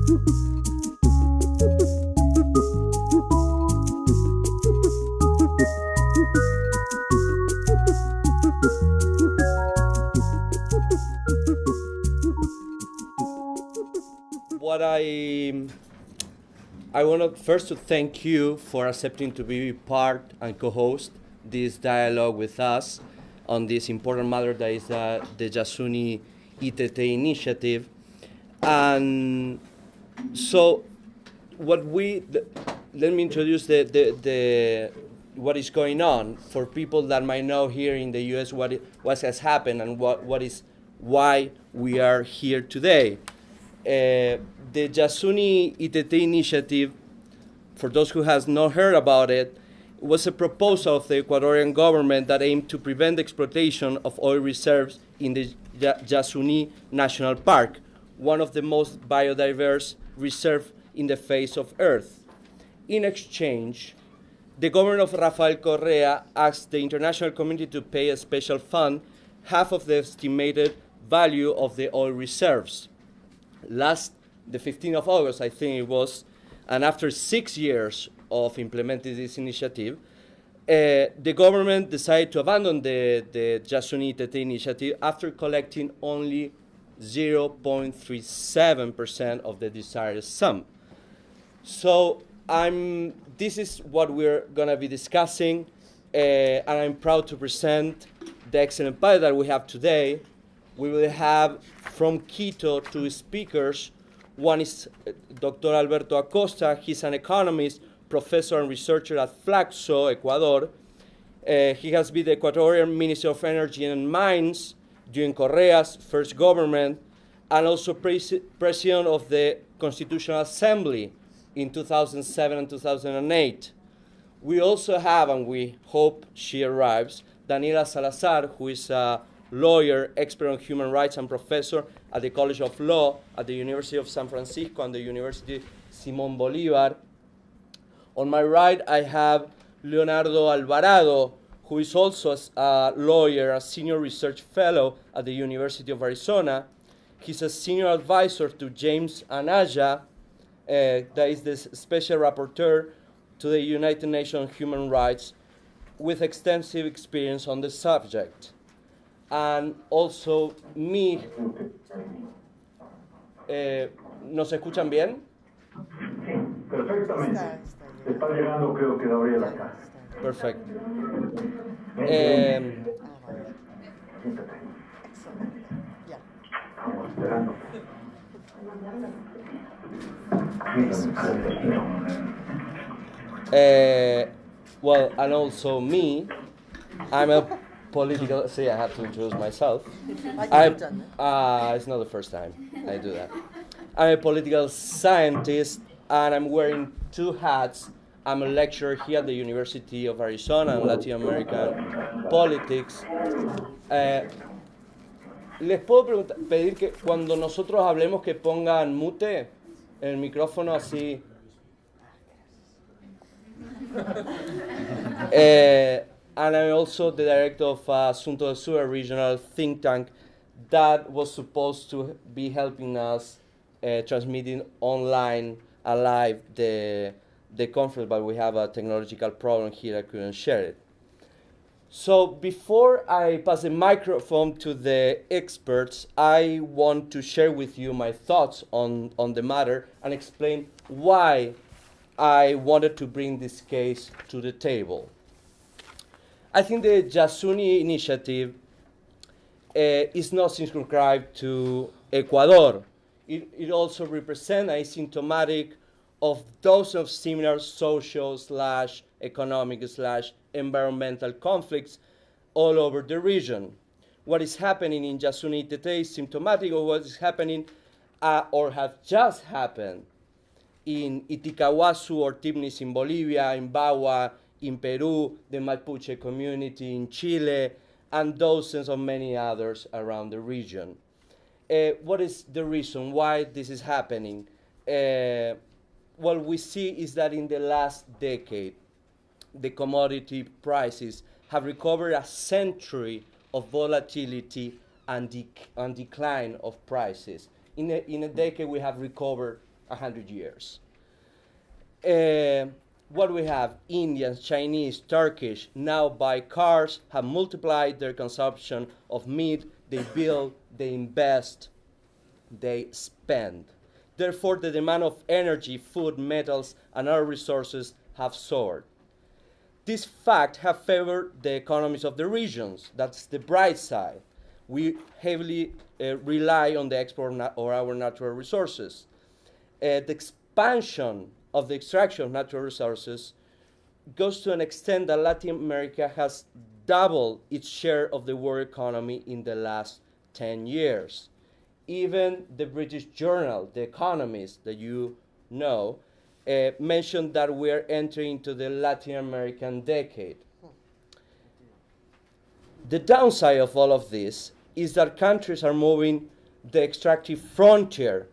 I want first to thank you for accepting to be part and co-host this dialogue with us on this important matter that is the Yasuní-ITT Initiative. And so let me introduce what is going on for people that might know here in the US what has happened and why we are here today. The Yasuní-ITT Initiative, for those who has not heard about it, was a proposal of the Ecuadorian government that aimed to prevent the exploitation of oil reserves in the Yasuní National Park, one of the most biodiverse reserves in the face of Earth. In exchange, the government of Rafael Correa asked the international community to pay a special fund half of the estimated value of the oil reserves. The 15th of August, I think it was, and after 6 years of implementing this initiative, the government decided to abandon the Yasuní-ITT Initiative after collecting only 0.37% of the desired sum. So this is what we're going to be discussing, and I'm proud to present the excellent panel that we have today. We will have from Quito 2 speakers. One is Dr. Alberto Acosta. He's an economist, professor, and researcher at FLACSO-Ecuador. He has been the Ecuadorian Minister of Energy and Mines during Correa's first government, and also president of the Constitutional Assembly in 2007 and 2008. We also have, and we hope she arrives, Daniela Salazar, who is a lawyer, expert on human rights, and professor at the College of Law at the University of San Francisco and the University Simón Bolívar. On my right, I have Leonardo Alvarado, who is also a lawyer, a senior research fellow at the University of Arizona. He's a senior advisor to James Anaya, that is the special rapporteur to the United Nations Human Rights, with extensive experience on the subject. And also me. ¿Nos escuchan bien? Sí, perfectamente. Está llegando, creo que Gabriel acá. Perfecto. Siéntate. Estamos esperando. Well, and also me, I'm a political. See, I have to introduce myself. It's not the first time I do that. I'm a political scientist, and I'm wearing 2 hats. I'm a lecturer here at the University of Arizona in Latinoamerican politics. Les puedo pedir que cuando nosotros hablemos que pongan mute el micrófono así. And I'm also the director of Asuntos, a regional think tank that was supposed to be helping us transmitting online, alive, the conference, but we have a technological problem here. I couldn't share it. So before I pass the microphone to the experts, I want to share with you my thoughts on the matter and explain why I wanted to bring this case to the table. I think the Yasuní Initiative is not circumscribed to Ecuador. It also represents a symptomatic of dozens of similar social/economic/environmental conflicts all over the region. What is happening in Yasuní-ITT is symptomatic of what is happening or have just happened in Iticahuasu or Tibnis in Bolivia, in Bagua, in Peru, the Mapuche community in Chile, and dozens of many others around the region. What is the reason why this is happening? What we see is that in the last decade, the commodity prices have recovered a century of volatility and decline of prices. In a decade, we have recovered 100 years. What we have, Indians, Chinese, Turkish, now buy cars, have multiplied their consumption of meat, they build, they invest, they spend. Therefore, the demand of energy, food, metals, and other resources have soared. This fact have favored the economies of the regions. That's the bright side. We heavily rely on the export of our natural resources. The expansion of the extraction of natural resources goes to an extent that Latin America has doubled its share of the world economy in the last 10 years. Even the British journal, The Economist, that you know, mentioned that we are entering into the Latin American decade. The downside of all of this is that countries are moving the extractive frontier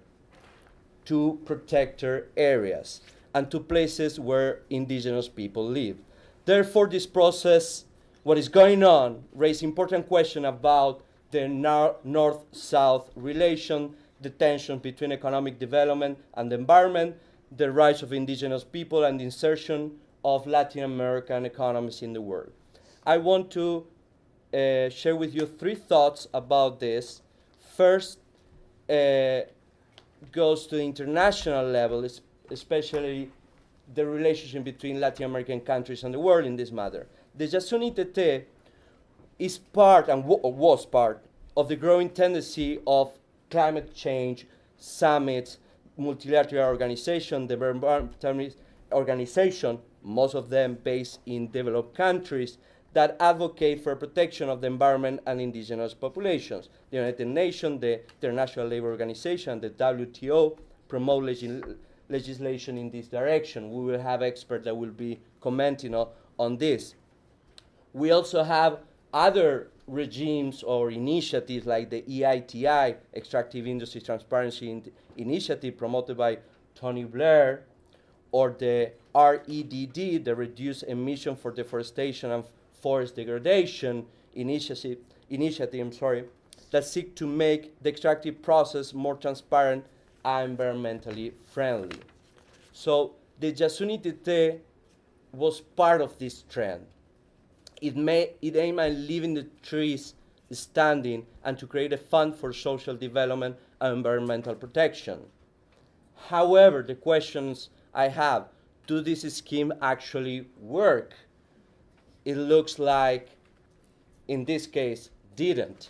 to protected areas and to places where indigenous people live. Therefore, this process, what is going on, raises important questions about the north-south relation, the tension between economic development and the environment, the rise of indigenous people, and the insertion of Latin American economies in the world. I want to share with you 3 thoughts about this. First, goes to the international level, especially the relationship between Latin American countries and the world in this matter. The Yasuní-ITT is part, and was part, of the growing tendency of climate change summits, multilateral organization, the environmental organization, most of them based in developed countries, that advocate for protection of the environment and indigenous populations. The United Nations, the International Labour Organization, the WTO promote legislation in this direction. We will have experts that will be commenting on this. We also have other regimes or initiatives like the EITI, Extractive Industry Transparency Initiative, promoted by Tony Blair, or the REDD, the Reduced Emission for Deforestation and Forest Degradation Initiative, that seek to make the extractive process more transparent and environmentally friendly. So the Yasuní-ITT was part of this trend. It aimed at leaving the trees standing and to create a fund for social development and environmental protection. However, the questions I have, do this scheme actually work? It looks like, in this case, didn't.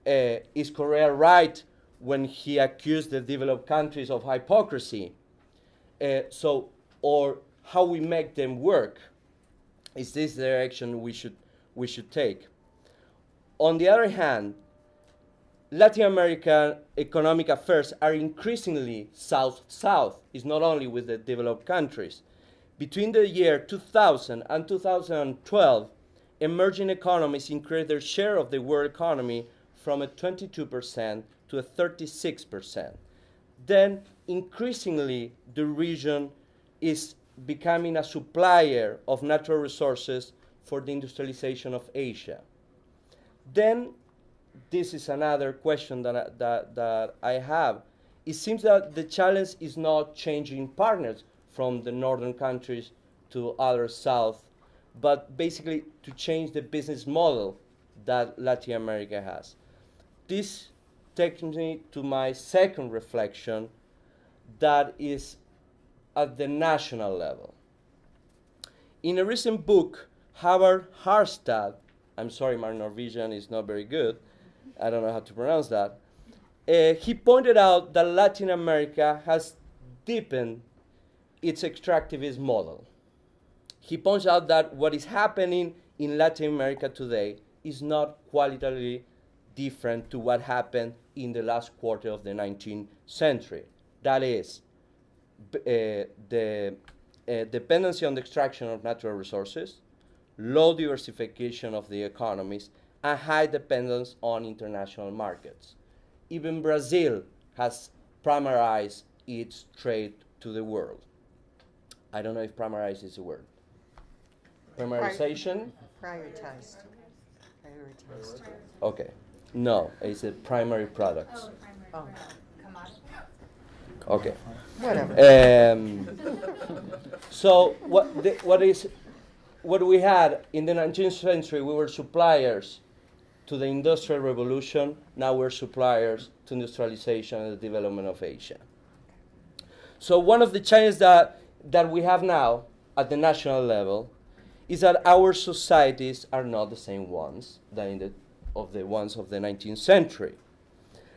Is Correa right when he accused the developed countries of hypocrisy? Or how we make them work? Is this the direction we should take? On the other hand, Latin American economic affairs are increasingly south-south. It's not only with the developed countries. Between the year 2000 and 2012, emerging economies increased their share of the world economy from a 22% to a 36%. Then, increasingly, the region is becoming a supplier of natural resources for the industrialization of Asia. Then, this is another question that I have. It seems that the challenge is not changing partners from the northern countries to other south, but basically to change the business model that Latin America has. This takes me to my second reflection, that is at the national level. In a recent book, Howard Harstad, I'm sorry, my Norwegian is not very good, I don't know how to pronounce that, he pointed out that Latin America has deepened its extractivist model. He points out that what is happening in Latin America today is not qualitatively different to what happened in the last quarter of the 19th century. That is, the dependency on the extraction of natural resources, low diversification of the economies, and high dependence on international markets. Even Brazil has primarized its trade to the world. I don't know if primarize is a word. Primarization? Prioritized. Okay. No, it's a primary products. Oh. Okay. Whatever. So what we had in the 19th century, we were suppliers to the Industrial Revolution. Now we're suppliers to industrialization and the development of Asia. So one of the challenges that we have now at the national level is that our societies are not the same ones than the ones of the 19th century.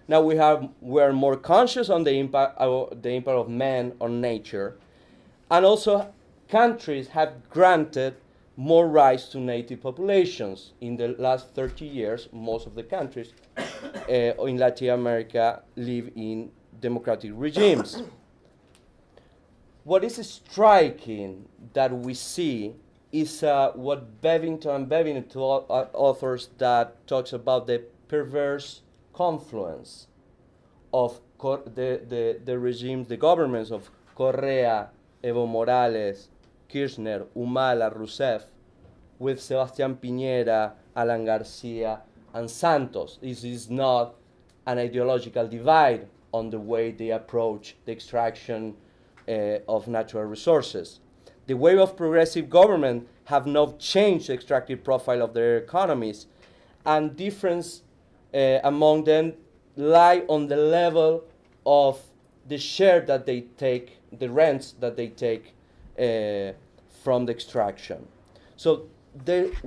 Now we are more conscious on the impact of man on nature, and also countries have granted more rights to native populations. In the last 30 years, most of the countries in Latin America live in democratic regimes. What is striking that we see is what Bevington authors that talks about the perverse confluence of the regimes, the governments of Correa, Evo Morales, Kirchner, Humala, Rousseff, with Sebastián Piñera, Alan Garcia, and Santos. This is not an ideological divide on the way they approach the extraction of natural resources. The wave of progressive government have not changed the extractive profile of their economies, and difference among them lie on the level of the share that they take, the rents that they take from the extraction. So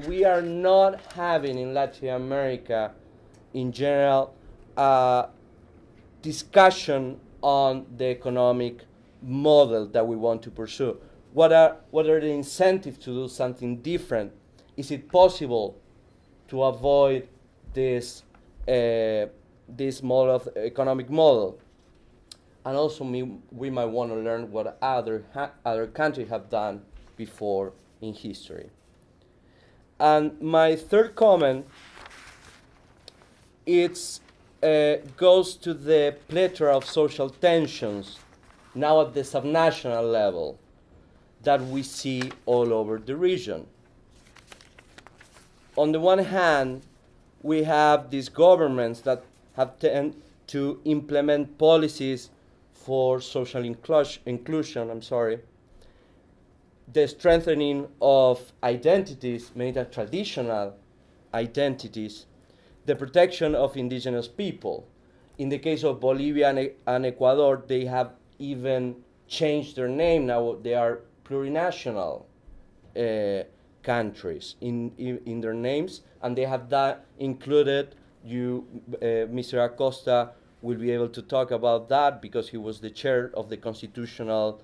we are not having in Latin America in general a discussion on the economic model that we want to pursue. What are the incentives to do something different? Is it possible to avoid this model of economic model? And also we might want to learn what other countries have done before in history. And my third comment, goes to the plethora of social tensions now at the subnational level that we see all over the region. On the one hand, we have these governments that have tended to implement policies for social inclusion, the strengthening of identities, many are traditional identities, the protection of indigenous people. In the case of Bolivia and Ecuador, they have even changed their name. Now they are plurinational countries in their names, and they have that included. Mr. Acosta will be able to talk about that because he was the chair of the Constitutional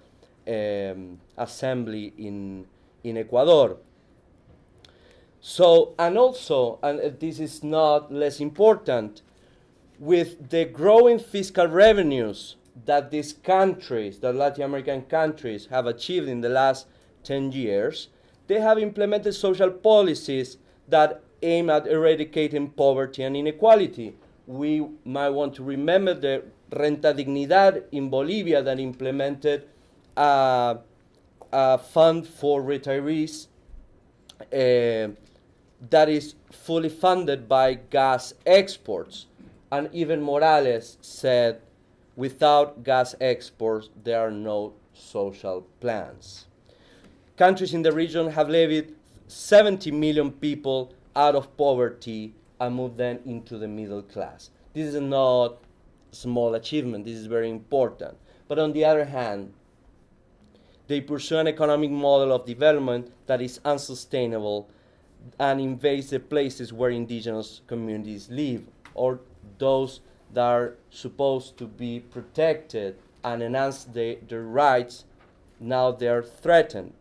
Assembly in Ecuador. So, and this is not less important, with the growing fiscal revenues that these countries, the Latin American countries, have achieved in the last 10 years, they have implemented social policies that aim at eradicating poverty and inequality. We might want to remember the Renta Dignidad in Bolivia that implemented a fund for retirees that is fully funded by gas exports. And even Morales said, without gas exports, there are no social plans. Countries in the region have levied 70 million people out of poverty and moved them into the middle class. This is not a small achievement, this is very important. But on the other hand, they pursue an economic model of development that is unsustainable and invades the places where indigenous communities live, or those that are supposed to be protected and enhance their rights, now they are threatened.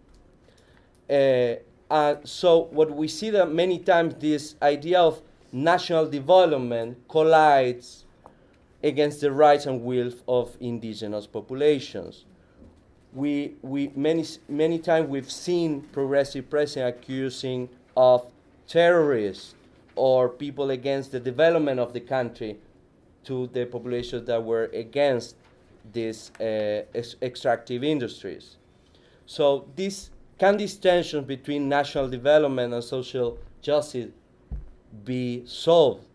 So what we see that many times this idea of national development collides against the rights and will of indigenous populations. Many times we've seen progressive presidents accusing of terrorists or people against the development of the country to the populations that were against these extractive industries. So these tensions between national development and social justice be solved?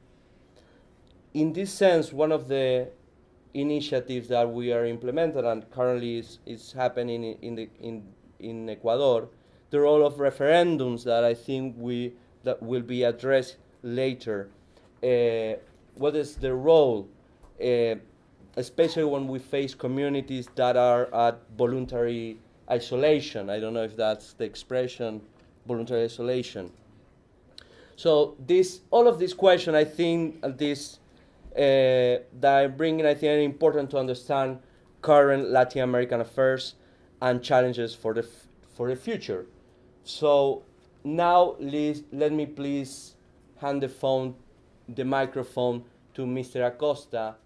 In this sense, one of the initiatives that we are implementing and currently is happening in Ecuador, the role of referendums that I think that will be addressed later. What is the role, especially when we face communities that are at voluntary isolation? I don't know if that's the expression, voluntary isolation. So all of these questions, I think, that I'm bringing, I think, are important to understand current Latin American affairs and challenges for the future. So now, let me please hand the microphone to Mr. Acosta